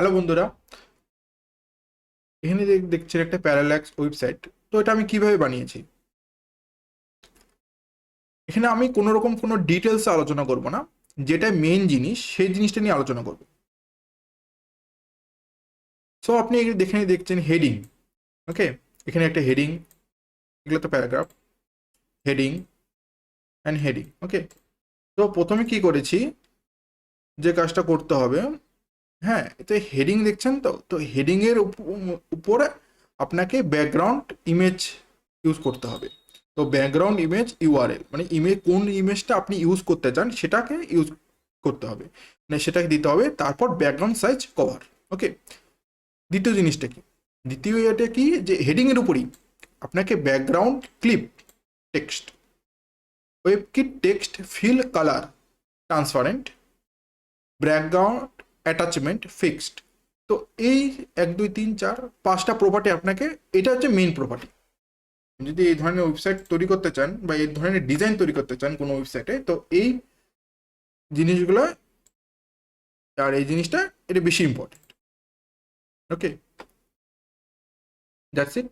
Hello বন্ধুরা, এখানে দেখছেন একটা প্যারাল্যাক্স ওয়েবসাইট। তো এটা আমি কিভাবে বানিয়েছি, এখানে আমি কোনো রকম কোনো ডিটেলস আলোচনা করব না, যেটা মেইন জিনিস সেই জিনিসটা নিয়ে আলোচনা করব। সো আপনি এখানে দেখছেন হেডিং। ওকে, এখানে একটা হেডিং, এগুলো তো প্যারাগ্রাফ, হেডিং অ্যান্ড হেডিং। ওকে, তো প্রথমে কি করেছি, যে কাজটা করতে হবে, হ্যাঁ, এতে হেডিং দেখছেন। তো তো হেডিংয়ের উপরে আপনাকে ব্যাকগ্রাউন্ড ইমেজ ইউজ করতে হবে। তো ব্যাকগ্রাউন্ড ইমেজ ইউআরএল মানে কোন ইমেজটা আপনি ইউজ করতে চান সেটাকে ইউজ করতে হবে, মানে সেটাকে দিতে হবে। তারপর ব্যাকগ্রাউন্ড সাইজ কভার। ওকে, দ্বিতীয় জিনিসটা কি, দ্বিতীয় এটা কি, যে হেডিংয়ের উপরই আপনাকে background clip text, webkit text fill colour transparent, background attachment fixed. তো এই 1 2 3 4 5টা প্রপার্টি আপনাকে, এটা হচ্ছে মেইন প্রপার্টি। যদি এই ধরনের ওয়েবসাইট তৈরি করতে চান বা এই ধরনের ডিজাইন তৈরি করতে চান কোনো ওয়েবসাইটে, তো এই জিনিসগুলো আর এই জিনিসটা, এটা বেশি ইম্পর্টেন্ট। Okay, that's it.